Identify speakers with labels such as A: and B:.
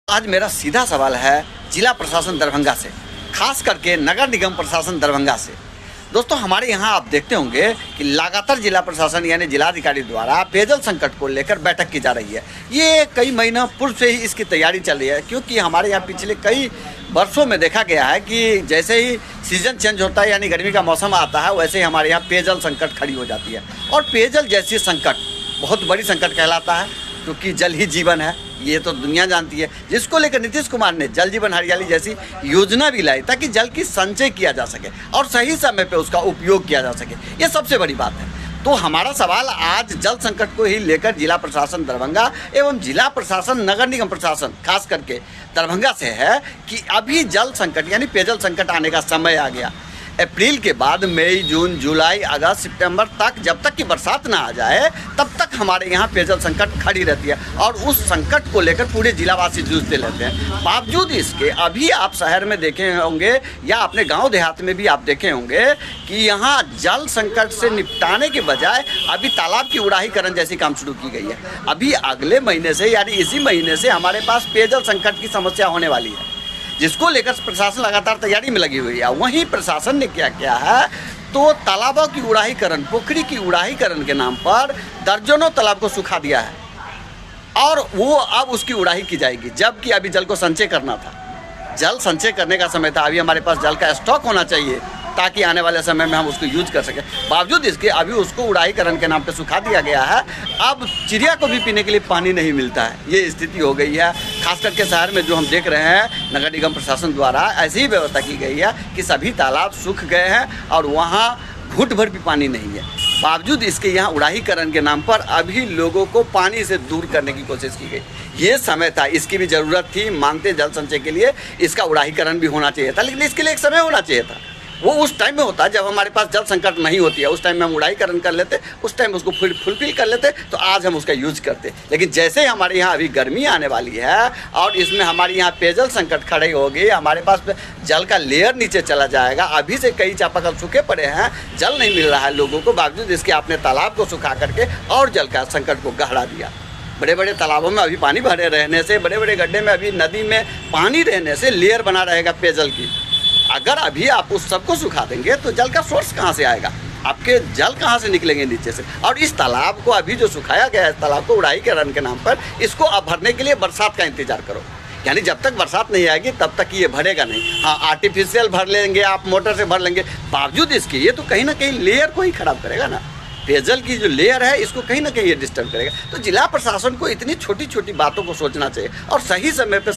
A: आज मेरा सीधा सवाल है जिला प्रशासन दरभंगा से, खास करके नगर निगम प्रशासन दरभंगा से। दोस्तों, हमारे यहाँ आप देखते होंगे कि लगातार जिला प्रशासन यानी जिलाधिकारी द्वारा पेयजल संकट को लेकर बैठक की जा रही है। ये कई महीनों पूर्व से ही इसकी तैयारी चल रही है, क्योंकि हमारे यहाँ पिछले कई वर्षों में देखा गया है कि जैसे ही सीजन चेंज होता है यानी गर्मी का मौसम आता है, वैसे ही हमारे यहाँ पेयजल संकट खड़ी हो जाती है। और पेयजल जैसी संकट बहुत बड़ी संकट कहलाता है, क्योंकि जल ही जीवन है, ये तो दुनिया जानती है। जिसको लेकर नीतीश कुमार ने जल जीवन हरियाली जैसी योजना भी लाई ताकि जल की संचय किया जा सके और सही समय पे उसका उपयोग किया जा सके। ये सबसे बड़ी बात है। तो हमारा सवाल आज जल संकट को ही लेकर जिला प्रशासन दरभंगा एवं जिला प्रशासन नगर निगम प्रशासन खास करके दरभंगा से है कि अभी जल संकट यानी पेयजल संकट आने का समय आ गया। अप्रैल के बाद मई, जून, जुलाई, अगस्त, सितंबर तक जब तक कि बरसात ना आ जाए तब तक हमारे यहाँ पेयजल संकट खड़ी रहती है और उस संकट को लेकर पूरे जिलावासी जूझते रहते हैं। बावजूद इसके अभी आप शहर में देखे होंगे या अपने गांव देहात में भी आप देखे होंगे कि यहाँ जल संकट से निपटाने के बजाय अभी तालाब की उड़ाहीकरण जैसी काम शुरू की गई है। अभी अगले महीने से यानी इसी महीने से हमारे पास पेयजल संकट की समस्या होने वाली है, जिसको लेकर प्रशासन लगातार तैयारी में लगी हुई है। वहीं प्रशासन ने क्या किया है, तो तालाबों की उड़ाहीकरण, पोखरी की उड़ाहीकरण के नाम पर दर्जनों तालाब को सुखा दिया है और वो अब उसकी उड़ाही की जाएगी, जबकि अभी जल को संचय करना था। जल संचय करने का समय था। अभी हमारे पास जल का स्टॉक होना चाहिए ताकि आने वाले समय में हम उसको यूज कर सकें। बावजूद इसके अभी उसको उड़ाहीकरण के नाम पे सुखा दिया गया है। अब चिड़िया को भी पीने के लिए पानी नहीं मिलता है, ये स्थिति हो गई है। खास करके शहर में जो हम देख रहे हैं, नगर निगम प्रशासन द्वारा ऐसी ही व्यवस्था की गई है कि सभी तालाब सूख गए हैं और वहाँ घुट भर भी पानी नहीं है। बावजूद इसके यहाँ उड़ाहीकरण के नाम पर अभी लोगों को पानी से दूर करने की कोशिश की गई। ये समय था, इसकी भी ज़रूरत थी। मांगते जल संचय के लिए इसका उड़ाहीकरण भी होना चाहिए था, लेकिन इसके लिए एक समय होना चाहिए था। वो उस टाइम में होता जब हमारे पास जल संकट नहीं होती है, उस टाइम में हम उड़ाहीकरण कर लेते, उस टाइम उसको फुलफिल कर लेते, तो आज हम उसका यूज करते। लेकिन जैसे ही हमारे यहाँ अभी गर्मी आने वाली है और इसमें हमारे यहाँ पेयजल संकट खड़े होगी, हमारे पास जल का लेयर नीचे चला जाएगा। अभी से कई चापाकल सूखे पड़े हैं, जल नहीं मिल रहा है लोगों को। बावजूद इसके आपने तालाब को सुखा करके और जल का संकट को गहरा दिया। बड़े बड़े तालाबों में अभी पानी भरे रहने से, बड़े बड़े गड्ढे में अभी नदी में पानी रहने से लेयर बना रहेगा पेयजल की। अगर अभी आप उस सबको सुखा देंगे तो जल का सोर्स कहाँ से आएगा? आपके जल कहाँ से निकलेंगे नीचे से? और इस तालाब को अभी जो सुखाया गया है, तालाब को उड़ाहीकरण के नाम पर, इसको अब भरने के लिए बरसात का इंतजार करो। यानी जब तक बरसात नहीं आएगी तब तक ये भरेगा नहीं। हाँ, आर्टिफिशियल भर लेंगे आप, मोटर से भर लेंगे। बावजूद इसके ये तो कहीं ना कहीं लेयर को ही खराब करेगा ना। पेयजल की जो लेयर है इसको कहीं ना कहीं ये डिस्टर्ब करेगा। तो जिला प्रशासन को इतनी छोटी छोटी बातों को सोचना चाहिए और सही समय पर